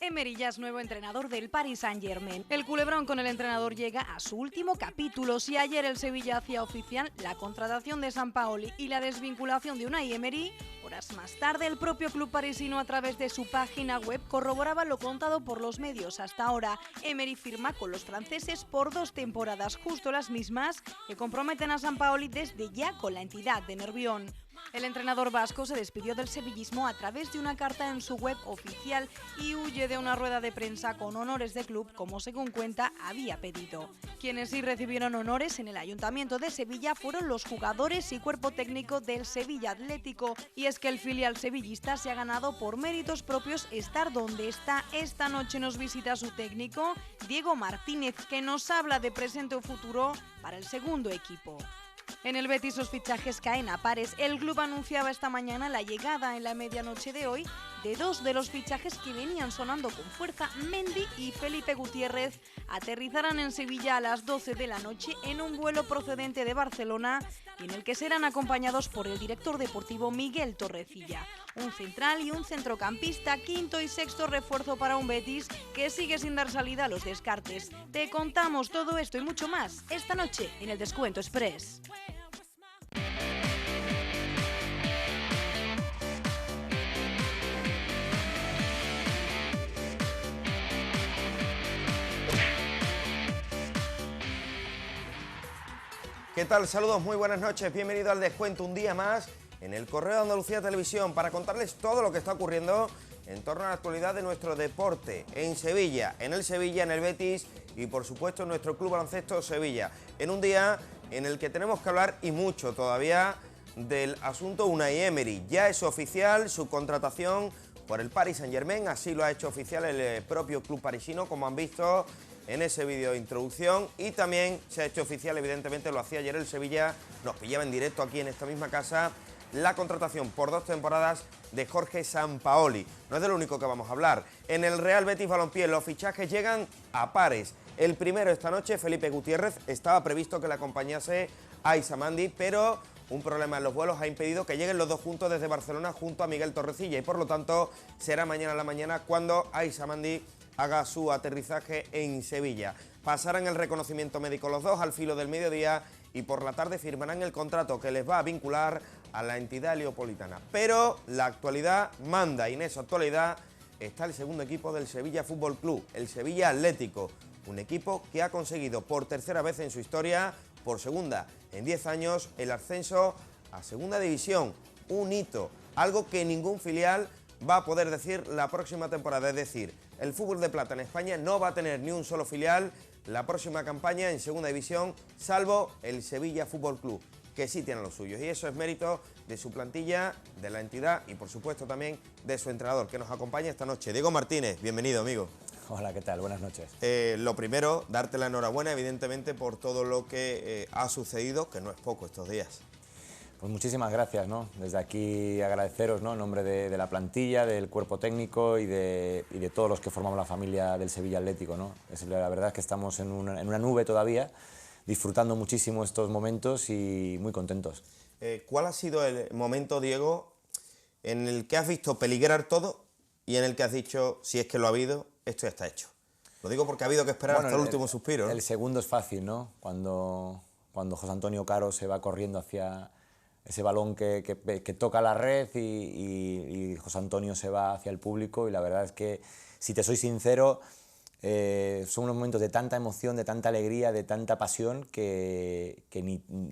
Emery ya es nuevo entrenador del Paris Saint-Germain. El culebrón con el entrenador llega a su último capítulo. Si ayer el Sevilla hacía oficial la contratación de Sampaoli y la desvinculación de Unai Emery, horas más tarde el propio club parisino a través de su página web corroboraba lo contado por los medios hasta ahora. Emery firma con los franceses por 2 temporadas, justo las mismas que comprometen a Sampaoli desde ya con la entidad de Nervión. El entrenador vasco se despidió del sevillismo a través de una carta en su web oficial y huye de una rueda de prensa con honores de club, como según cuenta había pedido. Quienes sí recibieron honores en el Ayuntamiento de Sevilla fueron los jugadores y cuerpo técnico del Sevilla Atlético, y es que el filial sevillista se ha ganado por méritos propios estar donde está. Esta noche nos visita su técnico, Diego Martínez, que nos habla de presente o futuro para el segundo equipo. En el Betis los fichajes caen a pares. El club anunciaba esta mañana la llegada en la medianoche de hoy de 2 de los fichajes que venían sonando con fuerza. Mendy y Felipe Gutiérrez aterrizarán en Sevilla a las 12 de la noche en un vuelo procedente de Barcelona y en el que serán acompañados por el director deportivo Miguel Torrecilla. Un central y un centrocampista, quinto y sexto refuerzo para un Betis que sigue sin dar salida a los descartes. Te contamos todo esto y mucho más esta noche en el Descuento Express. ¿Qué tal? Saludos, muy buenas noches, bienvenido al Descuento un día más en el Correo de Andalucía Televisión para contarles todo lo que está ocurriendo en torno a la actualidad de nuestro deporte en Sevilla, en el Betis y por supuesto en nuestro Club Baloncesto Sevilla, en un día en el que tenemos que hablar y mucho todavía del asunto Unai Emery. Ya es oficial su contratación por el Paris Saint-Germain, así lo ha hecho oficial el propio club parisino, como han visto en ese vídeo de introducción, y también se ha hecho oficial, evidentemente lo hacía ayer el Sevilla, nos pillaba en directo aquí en esta misma casa, la contratación por 2 temporadas de Jorge Sampaoli. No es de lo único que vamos a hablar. En el Real Betis Balompié los fichajes llegan a pares. El primero esta noche, Felipe Gutiérrez, estaba previsto que le acompañase a Isamandi, pero un problema en los vuelos ha impedido que lleguen los dos juntos desde Barcelona junto a Miguel Torrecilla y por lo tanto será mañana a la mañana cuando Isamandi haga su aterrizaje en Sevilla. Pasarán el reconocimiento médico los dos al filo del mediodía y por la tarde firmarán el contrato que les va a vincular a la entidad heliopolitana. Pero la actualidad manda y en esa actualidad está el segundo equipo del Sevilla Fútbol Club, el Sevilla Atlético, un equipo que ha conseguido por tercera vez en su historia, por segunda en 10 años, el ascenso a segunda división, un hito, algo que ningún filial va a poder decir la próxima temporada, es decir, el fútbol de plata en España no va a tener ni un solo filial la próxima campaña en segunda división, salvo el Sevilla Fútbol Club, que sí tiene los suyos, y eso es mérito de su plantilla, de la entidad y por supuesto también de su entrenador, que nos acompaña esta noche. Diego Martínez, bienvenido, amigo. Hola, ¿qué tal? Buenas noches. Lo primero, darte la enhorabuena, evidentemente, por todo lo que ha sucedido, que no es poco estos días. Pues muchísimas gracias, ¿no? Desde aquí agradeceros, ¿no? En nombre de la plantilla, del cuerpo técnico y de todos los que formamos la familia del Sevilla Atlético, ¿no? La verdad es que estamos en una nube todavía, disfrutando muchísimo estos momentos y muy contentos. ¿Cuál ha sido el momento, Diego, en el que has visto peligrar todo y en el que has dicho, si es que lo ha habido, esto ya está hecho? Lo digo porque ha habido que esperar hasta el último suspiro, ¿no? El segundo es fácil, ¿no? Cuando José Antonio Caro se va corriendo hacia ese balón que toca la red y José Antonio se va hacia el público, y la verdad es que, si te soy sincero, son unos momentos de tanta emoción, de tanta alegría, de tanta pasión que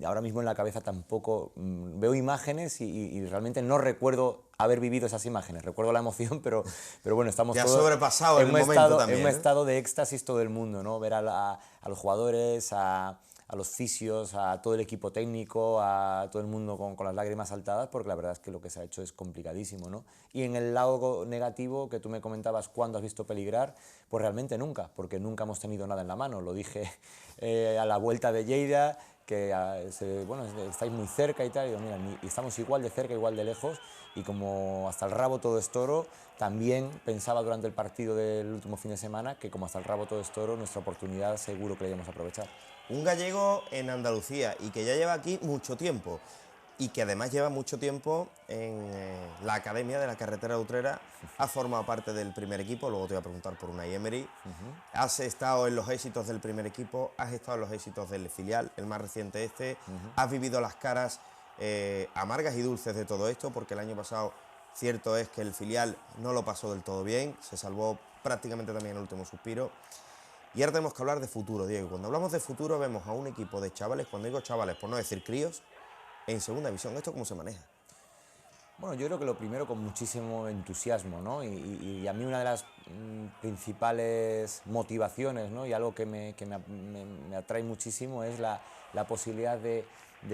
ahora mismo en la cabeza tampoco veo imágenes y realmente no recuerdo haber vivido esas imágenes. Recuerdo la emoción, pero bueno, estamos todos sobrepasado el momento también, en un estado de éxtasis todo el mundo, ¿no? Ver a los jugadores, a los fisios, a todo el equipo técnico, a todo el mundo con las lágrimas saltadas, porque la verdad es que lo que se ha hecho es complicadísimo, ¿no? Y en el lado negativo, que tú me comentabas cuándo has visto peligrar, pues realmente nunca, porque nunca hemos tenido nada en la mano. Lo dije a la vuelta de Lleida, que bueno, estáis muy cerca y tal, y digo, mira, y estamos igual de cerca, igual de lejos, y como hasta el rabo todo es toro, también pensaba durante el partido del último fin de semana que como hasta el rabo todo es toro, nuestra oportunidad seguro que la íbamos a aprovechar. Un gallego en Andalucía y que ya lleva aquí mucho tiempo. y que además lleva mucho tiempo en la Academia de la Carretera de Utrera, has formado parte del primer equipo, luego te voy a preguntar por Unai Emery, has estado en los éxitos del primer equipo, has estado en los éxitos del filial, el más reciente has vivido las caras amargas y dulces de todo esto, porque el año pasado cierto es que el filial no lo pasó del todo bien, se salvó prácticamente también en el último suspiro. Y ahora tenemos que hablar de futuro, Diego. Cuando hablamos de futuro vemos a un equipo de chavales, cuando digo chavales, por no decir críos, en segunda división. ¿Esto cómo se maneja? Bueno, yo creo que lo primero con muchísimo entusiasmo, ¿no? Y a mí una de las principales motivaciones, ¿no? Y algo que me atrae muchísimo es la posibilidad de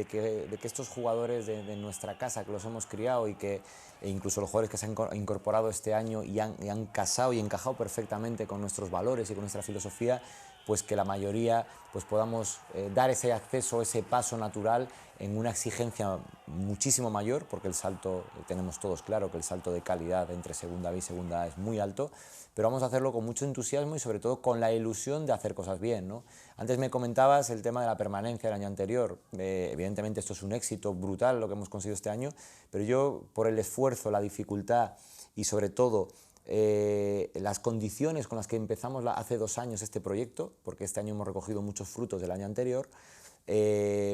que estos jugadores de nuestra casa, que los hemos criado e incluso los jugadores que se han incorporado este año y han casado y encajado perfectamente con nuestros valores y con nuestra filosofía, pues que la mayoría pues podamos dar ese acceso, ese paso natural en una exigencia muchísimo mayor, porque el salto, tenemos todos claro que el salto de calidad entre segunda B y segunda A es muy alto, pero vamos a hacerlo con mucho entusiasmo y sobre todo con la ilusión de hacer cosas bien, ¿no? Antes me comentabas el tema de la permanencia del año anterior. Evidentemente esto es un éxito brutal lo que hemos conseguido este año, pero yo por el esfuerzo, la dificultad y sobre todo las condiciones con las que empezamos hace 2 años este proyecto, porque este año hemos recogido muchos frutos del año anterior,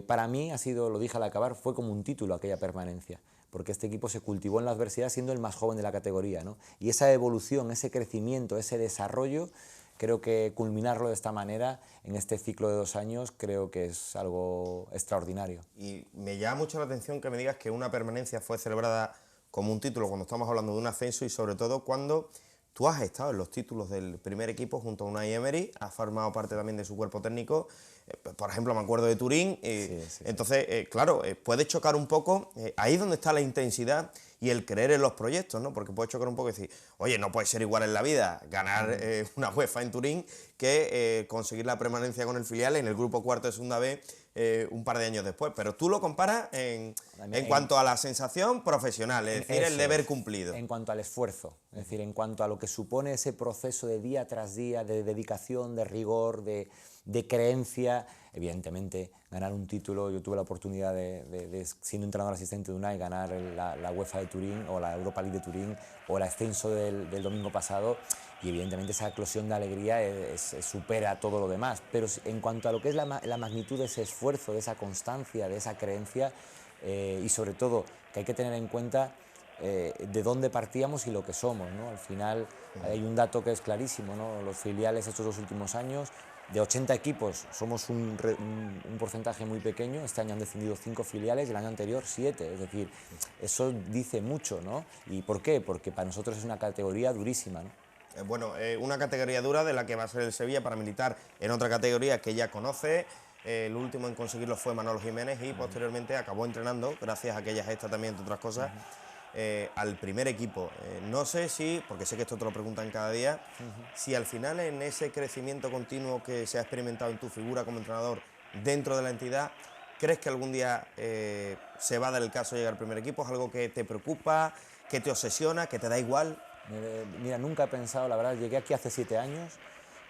para mí ha sido, lo dije al acabar, fue como un título aquella permanencia, porque este equipo se cultivó en la adversidad siendo el más joven de la categoría, ¿no? Y esa evolución, ese crecimiento, ese desarrollo, creo que culminarlo de esta manera en este ciclo de 2 años creo que es algo extraordinario. Y me llama mucho la atención que me digas que una permanencia fue celebrada como un título cuando estamos hablando de un ascenso y sobre todo cuando tú has estado en los títulos del primer equipo junto a Unai Emery, has formado parte también de su cuerpo técnico, por ejemplo me acuerdo de Turín, Sí. entonces claro, puede chocar un poco, ahí es donde está la intensidad y el creer en los proyectos, ¿no? Porque puede chocar un poco y decir, oye, no puede ser igual en la vida ganar una UEFA en Turín que conseguir la permanencia con el filial en el grupo cuarto de segunda B un par de años después, pero tú lo comparas en cuanto a la sensación profesional, es decir, el deber cumplido. En cuanto al esfuerzo, es decir, en cuanto a lo que supone ese proceso de día tras día, de dedicación, de rigor, de creencia. Evidentemente, ganar un título, yo tuve la oportunidad siendo entrenador asistente de Unai, ganar la UEFA de Turín o la Europa League de Turín o el ascenso del domingo pasado, y evidentemente esa eclosión de alegría supera todo lo demás, pero en cuanto a lo que es la magnitud de ese esfuerzo, de esa constancia, de esa creencia, y sobre todo que hay que tener en cuenta de dónde partíamos y lo que somos, ¿no? Al final hay un dato que es clarísimo, ¿no? Los filiales estos 2 últimos años, de 80 equipos somos un porcentaje muy pequeño. Este año han descendido 5 filiales y el año anterior 7, es decir, eso dice mucho, ¿no? ¿Y por qué? Porque para nosotros es una categoría durísima, ¿no? Bueno, una categoría dura de la que va a ser el Sevilla para militar en otra categoría que ya conoce. El último en conseguirlo fue Manolo Jiménez y posteriormente acabó entrenando, gracias a aquella gesta también, entre otras cosas, al primer equipo. No sé si, porque sé que esto te lo preguntan cada día, si al final en ese crecimiento continuo que se ha experimentado en tu figura como entrenador dentro de la entidad, ¿crees que algún día se va a dar el caso de llegar al primer equipo? ¿Es algo que te preocupa, que te obsesiona, que te da igual? Mira, nunca he pensado, la verdad, llegué aquí hace 7 años,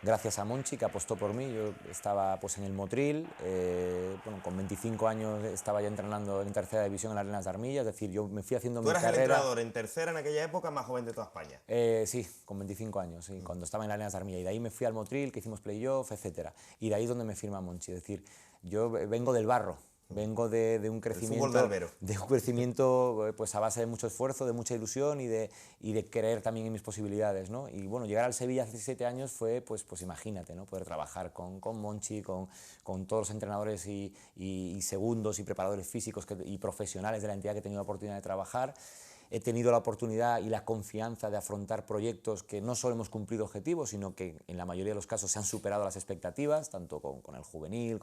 gracias a Monchi, que apostó por mí. Yo estaba pues en el Motril, bueno, con 25 años estaba ya entrenando en tercera división en las Arenas de Armilla, es decir, yo me fui haciendo mi carrera. ¿Tú eras el entrenador en tercera en aquella época más joven de toda España? Sí, con 25 años, sí, cuando estaba en las Arenas de Armilla, y de ahí me fui al Motril, que hicimos playoff, etcétera, y de ahí es donde me firma Monchi, es decir, yo vengo del barro. Vengo de un crecimiento pues a base de mucho esfuerzo, de mucha ilusión y de creer también en mis posibilidades, ¿no? Y bueno, llegar al Sevilla hace 7 años fue, pues imagínate, ¿no? Poder trabajar con Monchi, con todos los entrenadores y segundos y preparadores físicos y profesionales de la entidad que he tenido la oportunidad de trabajar. He tenido la oportunidad y la confianza de afrontar proyectos que no solo hemos cumplido objetivos, sino que en la mayoría de los casos se han superado las expectativas, tanto con el juvenil,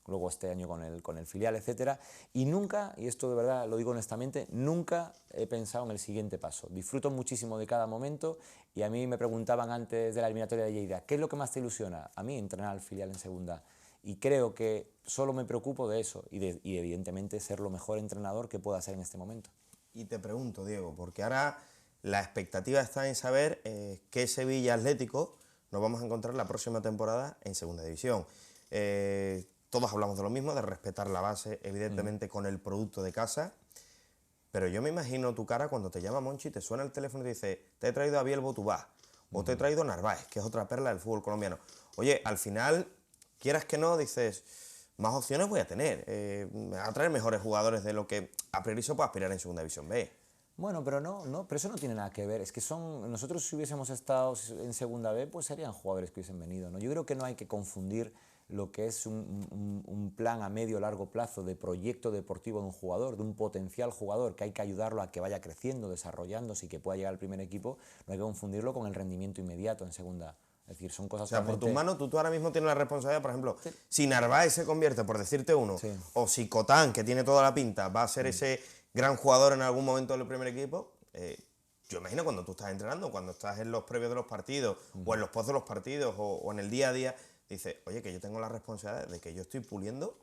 luego este año con el filial, etcétera. Y nunca, y esto de verdad lo digo honestamente, nunca he pensado en el siguiente paso. Disfruto muchísimo de cada momento, y a mí me preguntaban antes de la eliminatoria de Lleida, ¿qué es lo que más te ilusiona? A mí, entrenar al filial en segunda. Y creo que solo me preocupo de eso y evidentemente ser lo mejor entrenador que pueda ser en este momento. Y te pregunto, Diego, porque ahora la expectativa está en saber qué Sevilla Atlético nos vamos a encontrar la próxima temporada en segunda división. todos hablamos de lo mismo, de respetar la base, evidentemente con el producto de casa. Pero yo me imagino tu cara cuando te llama Monchi, te suena el teléfono y te dice, te he traído a Biel Botubá, o te he traído a Narváez, que es otra perla del fútbol colombiano. Oye, al final, quieras que no, dices, más opciones voy a tener. Me va a traer mejores jugadores de lo que a priori se puede aspirar en Segunda División B. Bueno, pero pero eso no tiene nada que ver. Es que nosotros si hubiésemos estado en Segunda B, pues serían jugadores que hubiesen venido, ¿no? Yo creo que no hay que confundir lo que es un plan a medio o largo plazo de proyecto deportivo de un jugador, de un potencial jugador, que hay que ayudarlo a que vaya creciendo, desarrollándose y que pueda llegar al primer equipo. No hay que confundirlo con el rendimiento inmediato en segunda. Es decir, son cosas... O sea, por tus manos, tú ahora mismo tienes la responsabilidad, por ejemplo, Sí. si Narváez se convierte, por decirte uno, Sí. o si Cotán, que tiene toda la pinta, va a ser ese gran jugador en algún momento del primer equipo, yo imagino cuando tú estás entrenando, cuando estás en los previos de los partidos, o en los post de los partidos, o en el día a día, dices, oye, que yo tengo la responsabilidad de que yo estoy puliendo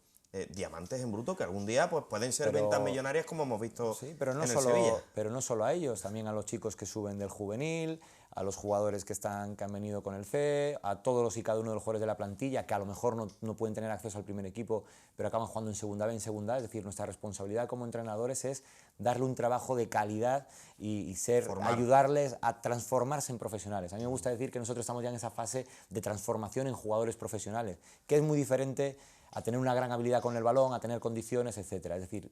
diamantes en bruto, que algún día pues pueden ser ventas millonarias como hemos visto Sí, pero en el Sevilla. pero no solo a ellos, también a los chicos que suben del juvenil, a los jugadores que han venido con el C, a todos los y cada uno de los jugadores de la plantilla que a lo mejor no pueden tener acceso al primer equipo, pero acaban jugando en segunda B, en segunda A. Es decir, nuestra responsabilidad como entrenadores es darle un trabajo de calidad y ayudarles a transformarse en profesionales. A mí me gusta decir que nosotros estamos ya en esa fase de transformación en jugadores profesionales, que es muy diferente a tener una gran habilidad con el balón, a tener condiciones, etc. Es decir,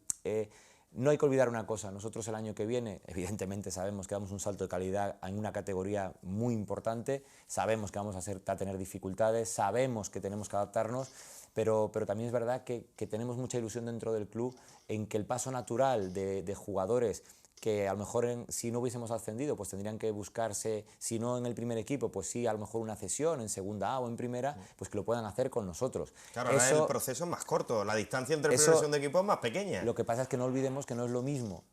no hay que olvidar una cosa, nosotros el año que viene, evidentemente sabemos que damos un salto de calidad en una categoría muy importante, sabemos que vamos a tener dificultades, sabemos que tenemos que adaptarnos, pero también es verdad que tenemos mucha ilusión dentro del club en que el paso natural de jugadores que a lo mejor si no hubiésemos ascendido pues tendrían que buscarse, si no en el primer equipo, pues sí a lo mejor una cesión en segunda A o en primera, pues que lo puedan hacer con nosotros. Claro, ahora el proceso es más corto, la distancia entre primera y segunda equipo es más pequeña. Lo que pasa es que no olvidemos que no es lo mismo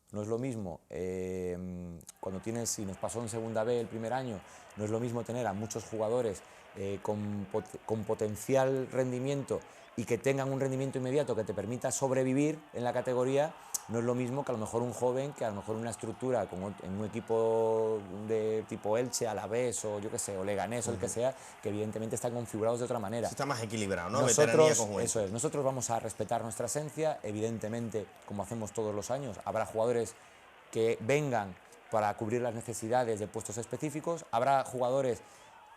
cuando tienes, y nos pasó en segunda B el primer año, no es lo mismo tener a muchos jugadores con potencial rendimiento y que tengan un rendimiento inmediato que te permita sobrevivir en la categoría. No es lo mismo que a lo mejor un joven que a lo mejor una estructura como en un equipo de tipo Elche, Alavés o yo qué sé, o Leganés o el que sea, que evidentemente están configurados de otra manera. Está más equilibrado, ¿no? Nosotros vamos a respetar nuestra esencia, evidentemente, como hacemos todos los años, habrá jugadores que vengan para cubrir las necesidades de puestos específicos, habrá jugadores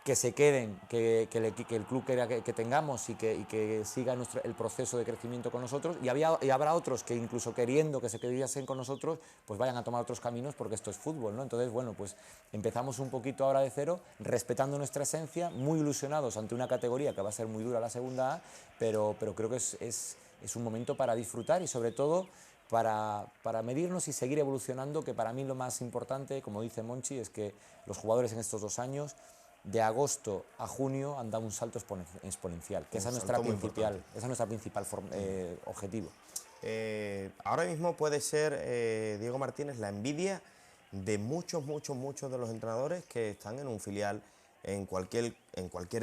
que se queden, que el club quiera que tengamos y que siga el proceso de crecimiento con nosotros, y habrá otros que incluso queriendo que se quediesen con nosotros, pues vayan a tomar otros caminos porque esto es fútbol, ¿no? Entonces, bueno, pues empezamos un poquito ahora de cero, respetando nuestra esencia, muy ilusionados ante una categoría que va a ser muy dura la segunda A, pero creo que es un momento para disfrutar y sobre todo para medirnos y seguir evolucionando, que para mí lo más importante, como dice Monchi, es que los jugadores en estos 2 años, de agosto a junio, han dado un salto exponencial, que esa es nuestra principal objetivo. Ahora mismo puede ser, Diego Martínez, la envidia de muchos de los entrenadores que están en un filial en cualquier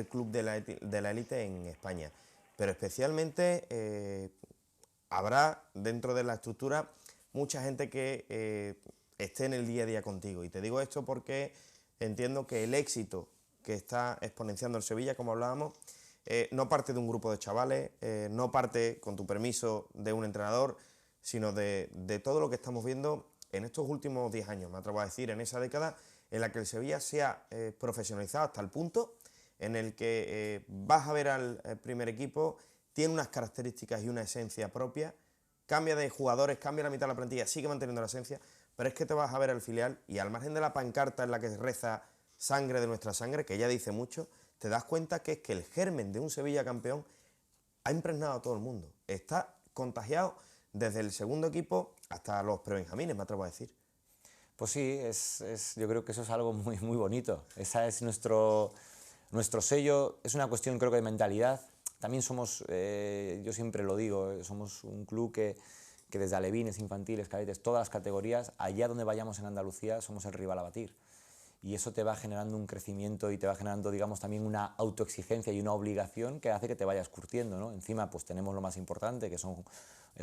club de la élite en España. Pero especialmente habrá dentro de la estructura mucha gente que esté en el día a día contigo. Y te digo esto porque entiendo que el éxito que está exponenciando el Sevilla, como hablábamos, no parte de un grupo de chavales, no parte, con tu permiso, de un entrenador, sino de todo lo que estamos viendo en estos últimos 10 años, me atrevo a decir, en esa década en la que el Sevilla se ha profesionalizado hasta el punto en el que vas a ver al primer equipo, tiene unas características y una esencia propia, cambia de jugadores, cambia la mitad de la plantilla, sigue manteniendo la esencia, pero es que te vas a ver al filial y al margen de la pancarta en la que reza sangre de nuestra sangre, que ya dice mucho, te das cuenta que es que el germen de un Sevilla campeón ha impregnado a todo el mundo. Está contagiado desde el segundo equipo hasta los prebenjamines, me atrevo a decir. Pues sí, yo creo que eso es algo muy, muy bonito. Esa es nuestro sello, es una cuestión creo que de mentalidad. También somos, yo siempre lo digo, somos un club que desde alevines, infantiles, cadetes, todas las categorías, allá donde vayamos en Andalucía, somos el rival a batir. Y eso te va generando un crecimiento y te va generando, digamos, también una autoexigencia y una obligación que hace que te vayas curtiendo, ¿no? Encima, pues tenemos lo más importante, que son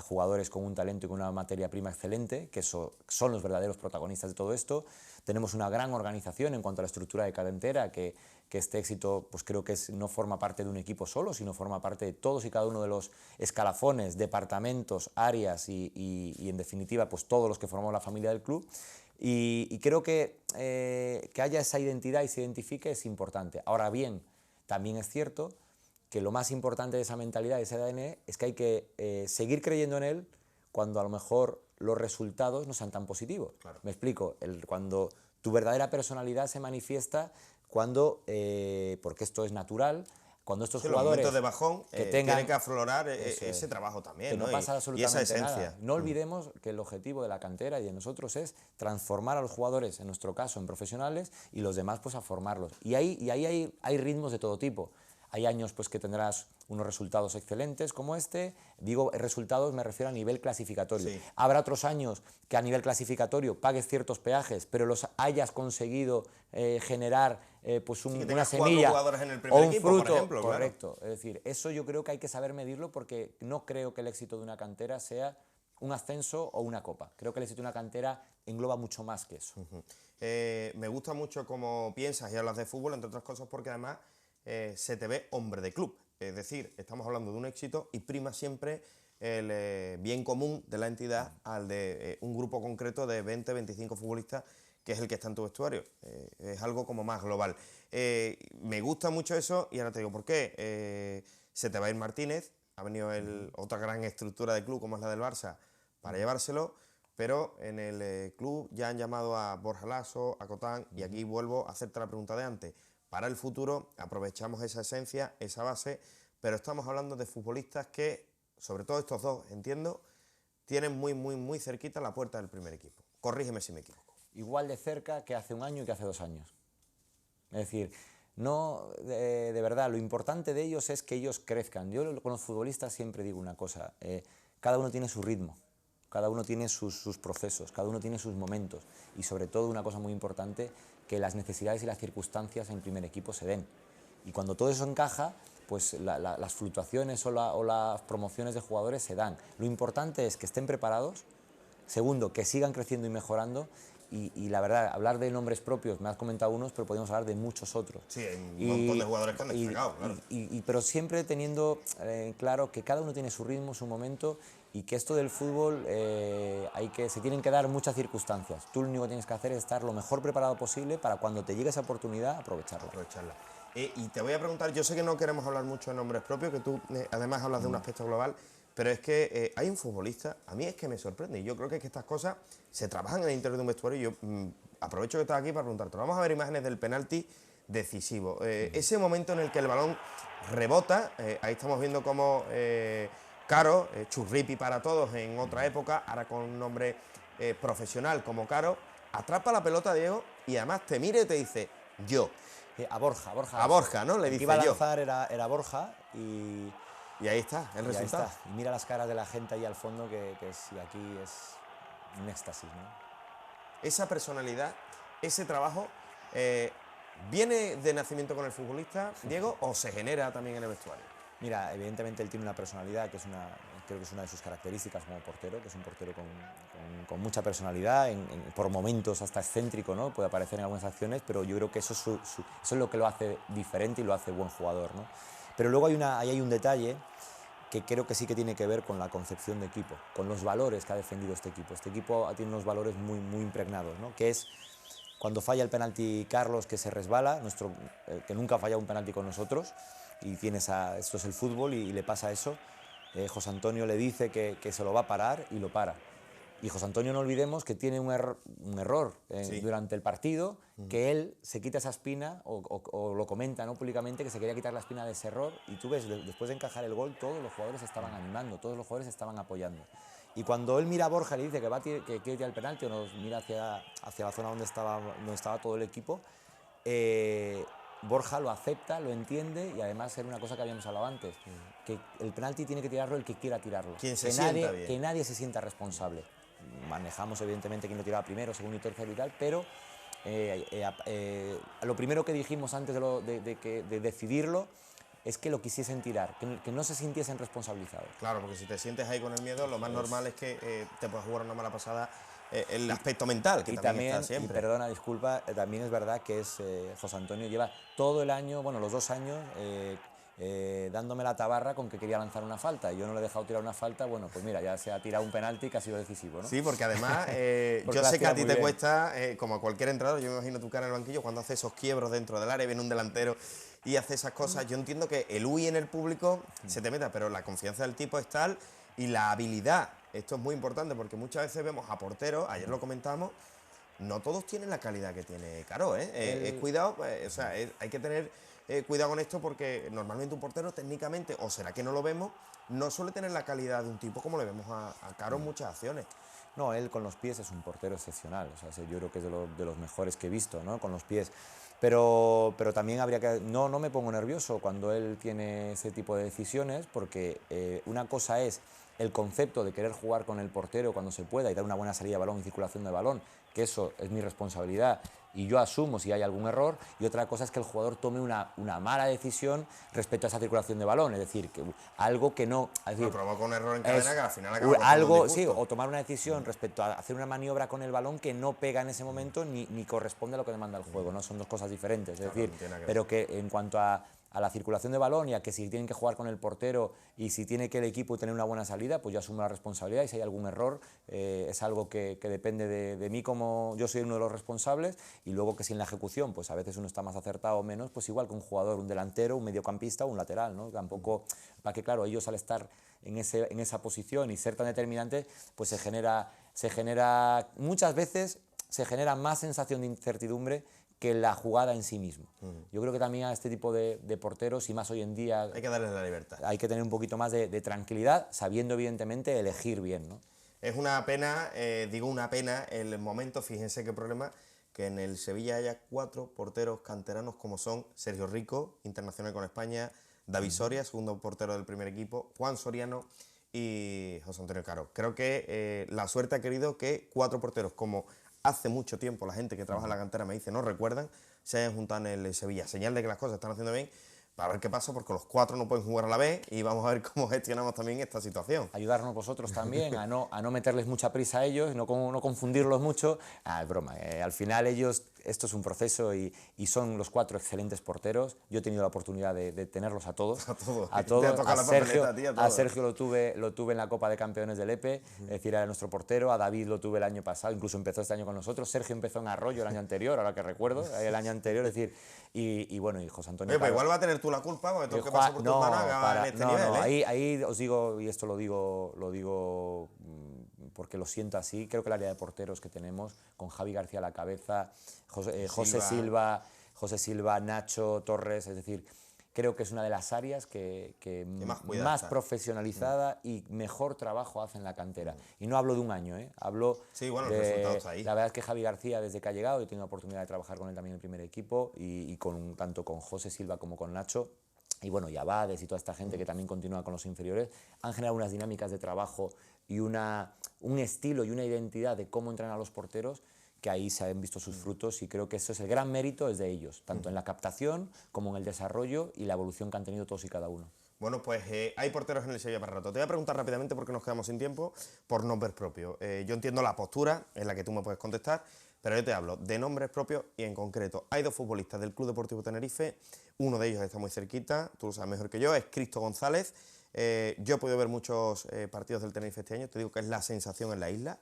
jugadores con un talento y con una materia prima excelente, que son los verdaderos protagonistas de todo esto. Tenemos una gran organización en cuanto a la estructura de cantera, que este éxito pues creo que no forma parte de un equipo solo, sino forma parte de todos y cada uno de los escalafones, departamentos, áreas y en definitiva pues todos los que formamos la familia del club. Y creo que haya esa identidad y se identifique es importante. Ahora bien, también es cierto que lo más importante de esa mentalidad, de ese ADN, es que hay que seguir creyendo en él cuando a lo mejor los resultados no sean tan positivos. Claro. Me explico, cuando tu verdadera personalidad se manifiesta, cuando, porque esto es natural, cuando estos jugadores los momentos de bajón tienen que aflorar ese trabajo también, que no pasa absolutamente y esa esencia. nada. No olvidemos que el objetivo de la cantera y de nosotros es transformar a los jugadores, en nuestro caso, en profesionales, y los demás pues a formarlos. Y ahí hay ritmos de todo tipo. Hay años pues, que tendrás unos resultados excelentes como este. Digo resultados, me refiero a nivel clasificatorio. Sí. Habrá otros años que a nivel clasificatorio pagues ciertos peajes, pero los hayas conseguido generar pues una semilla 4 jugadores en el o primer un equipo, fruto. por ejemplo. Correcto. Claro. Es decir, eso yo creo que hay que saber medirlo porque no creo que el éxito de una cantera sea un ascenso o una copa. Creo que el éxito de una cantera engloba mucho más que eso. Me gusta mucho cómo piensas y hablas de fútbol, entre otras cosas porque además se te ve hombre de club, es decir, estamos hablando de un éxito y prima siempre el bien común de la entidad al de un grupo concreto de 20, 25 futbolistas, que es el que está en tu vestuario, es algo como más global. Me gusta mucho eso y ahora te digo por qué. Se te va a ir Martínez, ha venido otra gran estructura de club como es la del Barça para llevárselo, pero en el club ya han llamado a Borja Lasso, a Cotán, y aquí vuelvo a hacerte la pregunta de antes. Para el futuro aprovechamos esa esencia, esa base, pero estamos hablando de futbolistas que, sobre todo estos dos, entiendo, tienen muy cerquita la puerta del primer equipo. Corrígeme si me equivoco. Igual de cerca que hace un año y que hace 2 años. Es decir, no, de verdad, lo importante de ellos es que ellos crezcan. Yo con los futbolistas siempre digo una cosa, cada uno tiene su ritmo, cada uno tiene sus procesos, cada uno tiene sus momentos y sobre todo una cosa muy importante, que las necesidades y las circunstancias en primer equipo se den. Y cuando todo eso encaja, pues las fluctuaciones o las promociones de jugadores se dan. Lo importante es que estén preparados, segundo, que sigan creciendo y mejorando, y la verdad, hablar de nombres propios, me has comentado unos, pero podemos hablar de muchos otros. Sí, hay un montón de jugadores que han destacado, claro. Pero siempre teniendo claro que cada uno tiene su ritmo, su momento, y que esto del fútbol se tienen que dar muchas circunstancias. Tú lo único que tienes que hacer es estar lo mejor preparado posible para cuando te llegue esa oportunidad aprovecharla. Y te voy a preguntar, yo sé que no queremos hablar mucho de nombres propios, que tú además hablas de un aspecto global, pero es que hay un futbolista, a mí es que me sorprende, y yo creo que es que estas cosas se trabajan en el interior de un vestuario, y yo aprovecho que estás aquí para preguntarte. Vamos a ver imágenes del penalti decisivo. Ese momento en el que el balón rebota, ahí estamos viendo cómo Caro, Churripi para todos en otra época, ahora con un nombre profesional como Caro, atrapa la pelota, Diego, y además te mira y te dice, yo. A Borja. A Borja, ¿no? Le dice iba a yo. lanzar era Borja y ahí está el resultado. Está. Y mira las caras de la gente ahí al fondo, que aquí es un éxtasis, ¿no? Esa personalidad, ese trabajo, ¿viene de nacimiento con el futbolista, Diego, o se genera también en el vestuario? Mira, evidentemente él tiene una personalidad que creo que es una de sus características como portero, que es un portero con mucha personalidad, por momentos hasta excéntrico, ¿no? Puede aparecer en algunas acciones, pero yo creo que eso es lo que lo hace diferente y lo hace buen jugador, ¿no? Pero luego ahí hay un detalle que creo que sí que tiene que ver con la concepción de equipo, con los valores que ha defendido este equipo. Este equipo tiene unos valores muy impregnados, ¿no? Que es cuando falla el penalti Carlos, que se resbala, que nunca ha fallado un penalti con nosotros, y esto es el fútbol y le pasa eso. José Antonio le dice que se lo va a parar y lo para. Y José Antonio, no olvidemos que tiene un error Sí. durante el partido, que él se quita esa espina, o lo comenta, ¿no?, públicamente, que se quería quitar la espina de ese error, y tú ves, después de encajar el gol, todos los jugadores estaban animando, todos los jugadores estaban apoyando. Y cuando él mira a Borja y le dice que quiere tirar el penalti, o nos mira hacia la zona donde estaba todo el equipo, Borja lo acepta, lo entiende, y además era una cosa que habíamos hablado antes, que el penalti tiene que tirarlo el que quiera tirarlo. Quien se sienta bien. Que nadie se sienta responsable. Manejamos evidentemente quién lo tiraba primero, segundo y tercero y tal, pero lo primero que dijimos antes de decidirlo, es que lo quisiesen tirar, que no se sintiesen responsabilizados. Claro, porque si te sientes ahí con el miedo, lo más normal es que te puedas jugar una mala pasada el aspecto mental, que también está siempre. Y perdona, disculpa, también es verdad que José Antonio lleva todo el año, bueno, los 2 años, dándome la tabarra con que quería lanzar una falta y yo no le he dejado tirar una falta. Bueno, pues mira, ya se ha tirado un penalti que ha sido decisivo, ¿no? Sí, porque además yo sé que a ti te cuesta, como a cualquier entrenador, yo me imagino tu cara en el banquillo cuando hace esos quiebros dentro del área, viene un delantero y hace esas cosas. Yo entiendo que el UI en el público se te meta, pero la confianza del tipo es tal y la habilidad. Esto es muy importante porque muchas veces vemos a porteros, ayer lo comentamos, no todos tienen la calidad que tiene Caro, ¿eh? Cuidado, o sea, hay que tener cuidado con esto porque normalmente un portero técnicamente, o será que no lo vemos, no suele tener la calidad de un tipo como le vemos a Caro en muchas acciones. No, él con los pies es un portero excepcional, o sea, yo creo que es de los mejores que he visto, ¿no? Con los pies. Pero también habría que... No me pongo nervioso cuando él tiene ese tipo de decisiones, porque una cosa es el concepto de querer jugar con el portero cuando se pueda y dar una buena salida de balón y circulación de balón, que eso es mi responsabilidad y yo asumo si hay algún error, y otra cosa es que el jugador tome una mala decisión respecto a esa circulación de balón, es decir, que algo que no... Es decir, provoca un error en cadena que al final acaba con algo, sí, o tomar una decisión respecto a hacer una maniobra con el balón que no pega en ese momento ni corresponde a lo que demanda el juego, ¿no? Son dos cosas diferentes, es decir, pero que en cuanto a la circulación de balón y a que si tienen que jugar con el portero y si tiene que el equipo tener una buena salida, pues yo asumo la responsabilidad y si hay algún error es algo que depende de mí, como yo soy uno de los responsables, y luego que si en la ejecución pues a veces uno está más acertado o menos, pues igual que un jugador, un delantero, un mediocampista o un lateral, ¿no? Tampoco, para que claro, ellos al estar en esa posición y ser tan determinantes, pues se genera muchas veces se genera más sensación de incertidumbre que la jugada en sí mismo. Yo creo que también a este tipo de porteros, y más hoy en día... Hay que darles la libertad. Hay que tener un poquito más de tranquilidad, sabiendo evidentemente elegir bien, ¿no? Es una pena, digo una pena, el momento, fíjense qué problema, que en el Sevilla haya 4 porteros canteranos como son Sergio Rico, internacional con España, David Soria, segundo portero del primer equipo, Juan Soriano y José Antonio Caro. Creo que la suerte ha querido que 4 porteros como... Hace mucho tiempo la gente que trabaja en la cantera me dice, no recuerdan, se hayan juntado en el Sevilla. Señal de que las cosas están haciendo bien, para ver qué pasa, porque los 4 no pueden jugar a la vez y vamos a ver cómo gestionamos también esta situación. Ayudarnos vosotros también a no meterles mucha prisa a ellos, no confundirlos mucho. Es broma, al final ellos, esto es un proceso y son los 4 excelentes porteros. Yo he tenido la oportunidad de tenerlos a todos. A todos. A Sergio lo tuve en la Copa de Campeones del EPE, es decir, era nuestro portero. A David lo tuve el año pasado, incluso empezó este año con nosotros. Sergio empezó en Arroyo el año anterior, ahora que recuerdo, el año anterior, es decir, y bueno, y José Antonio... Pues igual va a tener tú la culpa, porque todo lo que pasa por tus manos acaba en este nivel. Ahí os digo, y esto lo digo porque lo siento así, creo que el área de porteros que tenemos, con Javi García a la cabeza, José Silva, Nacho, Torres, es decir, creo que es una de las áreas que más profesionalizada y mejor trabajo hace en la cantera. Y no hablo de un año, hablo los resultados ahí. La verdad es que Javi García, desde que ha llegado, yo he tenido la oportunidad de trabajar con él también en el primer equipo, y tanto con José Silva como con Nacho, y bueno, y Abades y toda esta gente que también continúa con los inferiores, han generado unas dinámicas de trabajo y un estilo y una identidad de cómo entrenan a los porteros, que ahí se han visto sus frutos, y creo que eso es el gran mérito, es de ellos, tanto en la captación como en el desarrollo y la evolución que han tenido todos y cada uno. Bueno, pues hay porteros en el Sevilla para rato. Te voy a preguntar rápidamente, porque nos quedamos sin tiempo, por nombres propios. Yo entiendo la postura en la que tú me puedes contestar, pero yo te hablo de nombres propios y en concreto. Hay 2 futbolistas del Club Deportivo Tenerife, uno de ellos está muy cerquita, tú lo sabes mejor que yo, es Cristo González. Yo he podido ver muchos partidos del Tenerife este año, te digo que es la sensación en la isla.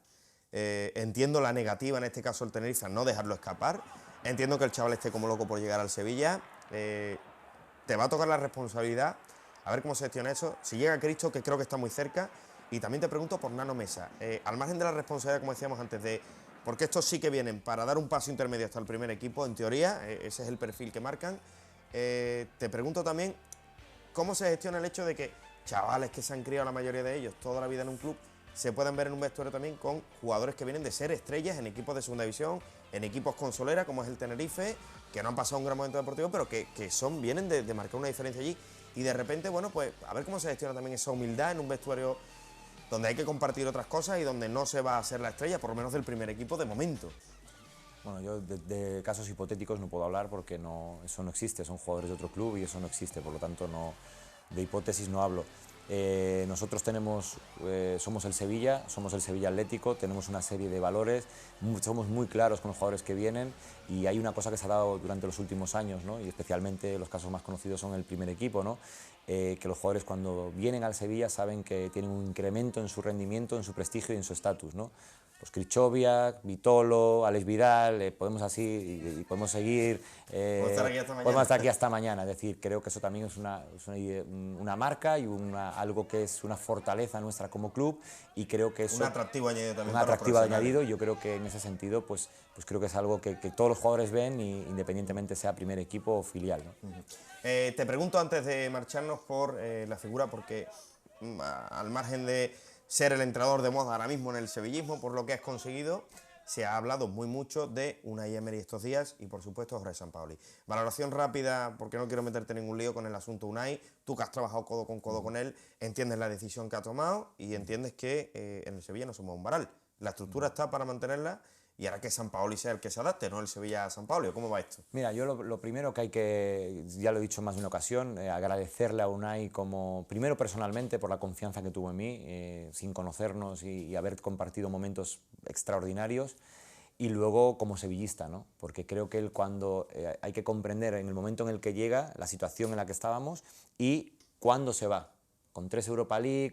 Entiendo la negativa, en este caso el Tenerife, a no dejarlo escapar. Entiendo que el chaval esté como loco por llegar al Sevilla. Te va a tocar la responsabilidad, a ver cómo se gestiona eso. Si llega Cristo, que creo que está muy cerca. Y también te pregunto por Nano Mesa. Al margen de la responsabilidad, como decíamos antes, porque estos sí que vienen para dar un paso intermedio hasta el primer equipo, en teoría, ese es el perfil que marcan. Te pregunto también cómo se gestiona el hecho de que chavales que se han criado, la mayoría de ellos, toda la vida en un club, se pueden ver en un vestuario también con jugadores que vienen de ser estrellas en equipos de segunda división, en equipos con solera, como es el Tenerife, que no han pasado un gran momento deportivo, pero que vienen de marcar una diferencia allí. Y de repente, bueno, pues a ver cómo se gestiona también esa humildad en un vestuario donde hay que compartir otras cosas y donde no se va a hacer la estrella, por lo menos del primer equipo de momento. Bueno, yo de casos hipotéticos no puedo hablar porque no, eso no existe, son jugadores de otro club y eso no existe, por lo tanto no, de hipótesis no hablo. Nosotros somos el Sevilla Atlético, tenemos una serie de valores, somos muy claros con los jugadores que vienen y hay una cosa que se ha dado durante los últimos años, ¿no? Y especialmente los casos más conocidos son el primer equipo, ¿no? Que los jugadores cuando vienen al Sevilla saben que tienen un incremento en su rendimiento, en su prestigio y en su estatus, ¿no? Pues Krychowiak, Vitolo, Alex Vidal, podemos así y podemos seguir, podemos estar aquí hasta mañana, es decir, creo que eso también es una marca y algo que es una fortaleza nuestra como club y creo que eso... Un atractivo añadido también. Un atractivo añadido, yo creo que en ese sentido pues creo que es algo que todos los jugadores ven y independientemente sea primer equipo o filial, ¿no? Te pregunto antes de marcharnos por la figura, porque al margen de ser el entrenador de moda ahora mismo en el sevillismo, por lo que has conseguido, se ha hablado muy mucho de Unai Emery estos días y por supuesto Jorge Sampaoli. Valoración rápida, porque no quiero meterte en ningún lío con el asunto Unai, tú que has trabajado codo con codo con él, entiendes la decisión que ha tomado y entiendes que en el Sevilla no somos un varal. La estructura está para mantenerla y ahora que Sampaoli sea el que se adapte, no el Sevilla a Sampaoli. ¿Cómo va esto? Mira, yo lo primero que hay que, ya lo he dicho más de una ocasión, agradecerle a Unai como, primero personalmente por la confianza que tuvo en mí, sin conocernos y haber compartido momentos extraordinarios, y luego como sevillista, ¿no? Porque creo que él cuando hay que comprender en el momento en el que llega, la situación en la que estábamos y cuándo se va. Con 3 Europa League,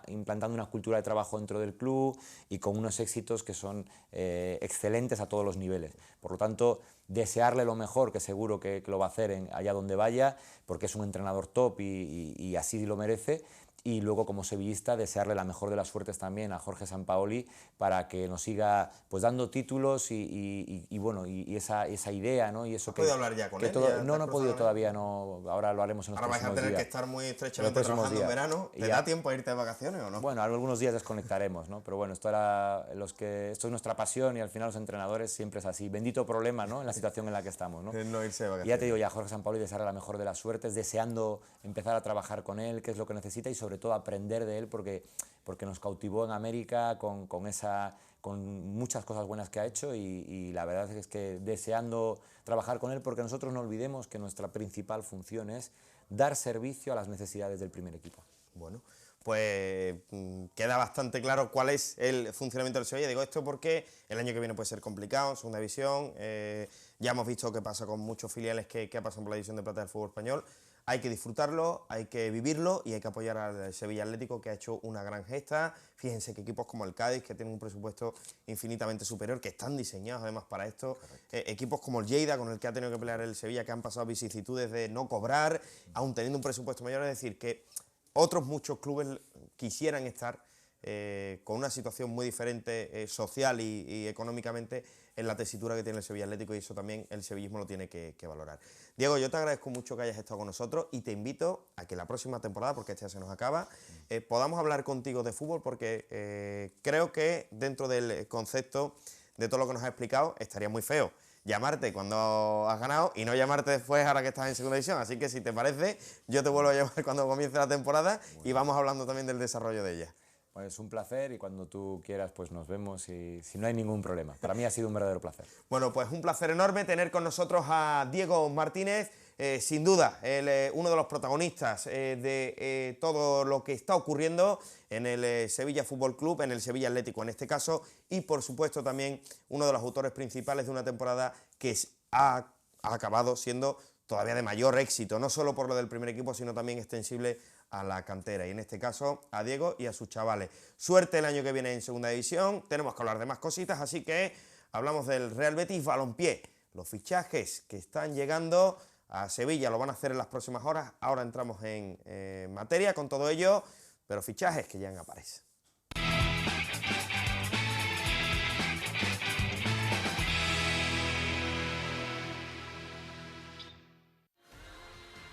implantando una cultura de trabajo dentro del club y con unos éxitos que son excelentes a todos los niveles. Por lo tanto, desearle lo mejor, que seguro que lo va a hacer allá donde vaya, porque es un entrenador top y así lo merece. Y luego, como sevillista, desearle la mejor de las suertes también a Jorge Sampaoli para que nos siga pues dando títulos y esa idea, ¿no? Y eso ¿Has podido hablar ya con él? No he podido todavía, no, ahora lo haremos en los próximos días. Ahora vais a tener que estar muy estrechamente trabajando en verano. ¿Te da tiempo a irte de vacaciones o no? Bueno, algunos días desconectaremos, ¿no? Pero bueno, esto es nuestra pasión y al final los entrenadores siempre es así. Bendito problema, ¿no? En la situación en la que estamos, ¿no? No irse de vacaciones. Y ya te digo, Jorge Sampaoli, desearle la mejor de las suertes, deseando empezar a trabajar con él, qué es lo que necesita y sobre todo aprender de él porque nos cautivó en América con muchas cosas buenas que ha hecho y la verdad es que deseando trabajar con él porque nosotros no olvidemos que nuestra principal función es dar servicio a las necesidades del primer equipo. Bueno, pues queda bastante claro cuál es el funcionamiento del Sevilla. Digo esto porque el año que viene puede ser complicado en segunda división. Ya hemos visto qué pasa con muchos filiales que ha pasado por la división de plata del fútbol español. Hay que disfrutarlo, hay que vivirlo y hay que apoyar al Sevilla Atlético, que ha hecho una gran gesta. Fíjense que equipos como el Cádiz, que tienen un presupuesto infinitamente superior, que están diseñados además para esto. Equipos como el Lleida, con el que ha tenido que pelear el Sevilla, que han pasado vicisitudes de no cobrar, aún teniendo un presupuesto mayor. Es decir, que otros muchos clubes quisieran estar con una situación muy diferente social y económicamente en la tesitura que tiene el Sevilla Atlético y eso también el sevillismo lo tiene que valorar. Diego, yo te agradezco mucho que hayas estado con nosotros y te invito a que la próxima temporada, porque esta ya se nos acaba, podamos hablar contigo de fútbol porque creo que dentro del concepto de todo lo que nos has explicado estaría muy feo llamarte cuando has ganado y no llamarte después ahora que estás en segunda división, así que si te parece yo te vuelvo a llamar cuando comience la temporada y vamos hablando también del desarrollo de ella. Pues un placer y cuando tú quieras pues nos vemos y si no hay ningún problema. Para mí ha sido un verdadero placer. Bueno, pues un placer enorme tener con nosotros a Diego Martínez, sin duda uno de los protagonistas de todo lo que está ocurriendo en el Sevilla Fútbol Club, en el Sevilla Atlético en este caso, y por supuesto también uno de los autores principales de una temporada que ha acabado siendo todavía de mayor éxito, no solo por lo del primer equipo, sino también extensible a la cantera, y en este caso a Diego y a sus chavales. Suerte el año que viene en segunda división, tenemos que hablar de más cositas, así que hablamos del Real Betis Balompié, los fichajes que están llegando a Sevilla lo van a hacer en las próximas horas, ahora entramos en materia con todo ello, pero fichajes que ya aparecen.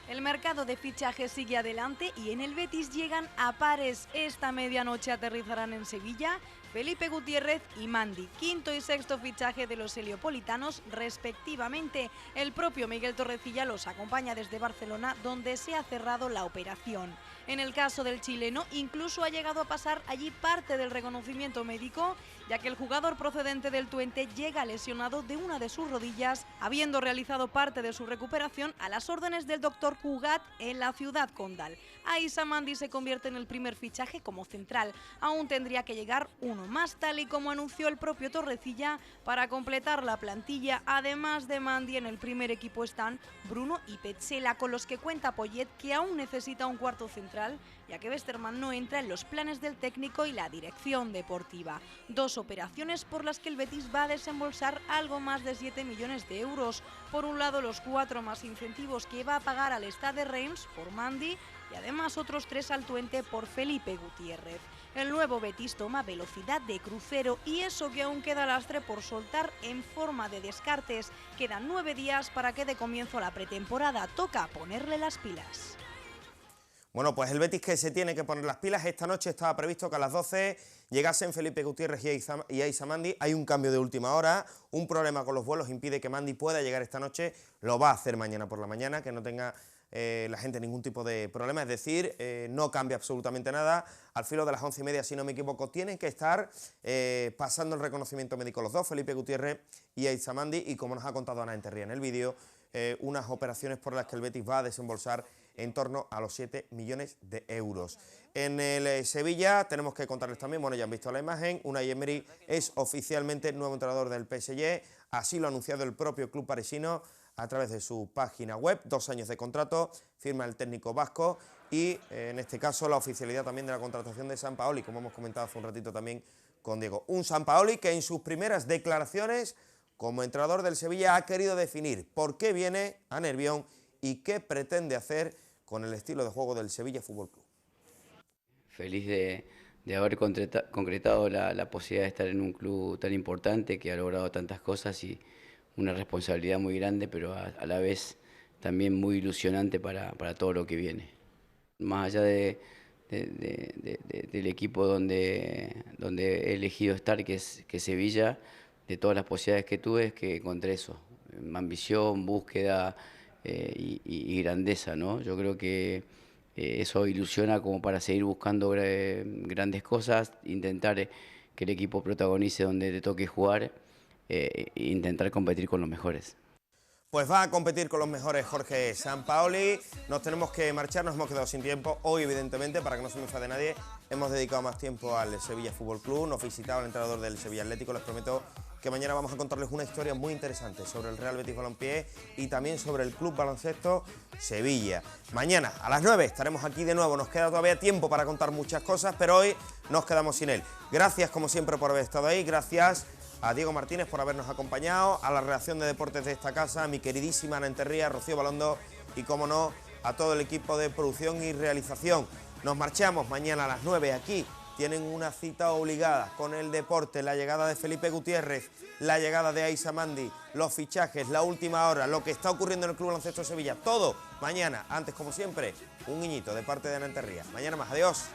El mercado de fichajes sigue adelante y en el Betis llegan a pares. Esta medianoche aterrizarán en Sevilla Felipe Gutiérrez y Mandi, quinto y sexto fichaje de los heliopolitanos respectivamente. El propio Miguel Torrecilla los acompaña desde Barcelona, donde se ha cerrado la operación. En el caso del chileno, incluso ha llegado a pasar allí parte del reconocimiento médico, ya que el jugador procedente del Twente llega lesionado de una de sus rodillas, habiendo realizado parte de su recuperación a las órdenes del doctor Cugat en la ciudad condal. Aissa Mandi se convierte en el primer fichaje como central. Aún tendría que llegar uno más, tal y como anunció el propio Torrecilla, para completar la plantilla. Además de Mandi, en el primer equipo están Bruno y Petzela, con los que cuenta Poyet, que aún necesita un cuarto central, ya que Westermann no entra en los planes del técnico y la dirección deportiva. Dos operaciones por las que el Betis va a desembolsar algo más de 7 millones de euros. Por un lado, los 4 más incentivos que va a pagar al Stade Reims por Mandi, y además otros 3 al Twente por Felipe Gutiérrez. El nuevo Betis toma velocidad de crucero, y eso que aún queda lastre por soltar en forma de descartes. Quedan 9 días para que dé comienzo la pretemporada. Toca ponerle las pilas. Bueno, pues el Betis que se tiene que poner las pilas. Esta noche estaba previsto que a las 12 llegasen Felipe Gutiérrez y Aissa Mandi. Hay un cambio de última hora, un problema con los vuelos impide que Mandi pueda llegar esta noche. Lo va a hacer mañana por la mañana, que no tenga la gente ningún tipo de problema, es decir, no cambia absolutamente nada. Al filo de las 11:30, si no me equivoco, tienen que estar pasando el reconocimiento médico los dos, Felipe Gutiérrez y Aissa Mandi, y como nos ha contado Ana Enterría en el vídeo, unas operaciones por las que el Betis va a desembolsar en torno a los 7 millones de euros. En el Sevilla tenemos que contarles también, bueno, ya han visto la imagen, Unai Emery es oficialmente el nuevo entrenador del PSG, así lo ha anunciado el propio club parisino a través de su página web. 2 años de contrato, firma el técnico vasco, y en este caso la oficialidad también de la contratación de Sampaoli, como hemos comentado hace un ratito también con Diego. Un Sampaoli que en sus primeras declaraciones como entrenador del Sevilla ha querido definir por qué viene a Nervión y qué pretende hacer con el estilo de juego del Sevilla Fútbol Club. Feliz de haber concretado la posibilidad de estar en un club tan importante que ha logrado tantas cosas, y una responsabilidad muy grande, pero a la vez también muy ilusionante para todo lo que viene. Más allá del equipo donde he elegido estar, que es Sevilla, de todas las posibilidades que tuve, es que encontré eso, ambición, búsqueda y grandeza, ¿no? Yo creo que eso ilusiona como para seguir buscando grandes cosas, intentar que el equipo protagonice donde le toque jugar, e intentar competir con los mejores. Pues va a competir con los mejores Jorge Sampaoli. Nos tenemos que marchar, nos hemos quedado sin tiempo. Hoy, evidentemente, para que no se me enfade nadie, hemos dedicado más tiempo al Sevilla Fútbol Club. Nos visitaba el entrenador del Sevilla Atlético. Les prometo que mañana vamos a contarles una historia muy interesante sobre el Real Betis Balompié y también sobre el Club Baloncesto Sevilla. Mañana a las 9 estaremos aquí de nuevo. Nos queda todavía tiempo para contar muchas cosas, pero hoy nos quedamos sin él. Gracias, como siempre, por haber estado ahí. Gracias a Diego Martínez por habernos acompañado, a la redacción de deportes de esta casa, a mi queridísima Ana Enterría, Rocío Balondo y, como no, a todo el equipo de producción y realización. Nos marchamos mañana a las 9 aquí. Tienen una cita obligada con el deporte, la llegada de Felipe Gutiérrez, la llegada de Aissa Mandi, los fichajes, la última hora, lo que está ocurriendo en el Club Baloncesto Sevilla, todo mañana. Antes, como siempre, un guiñito de parte de Ana Enterría. Mañana más, adiós.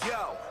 Yo.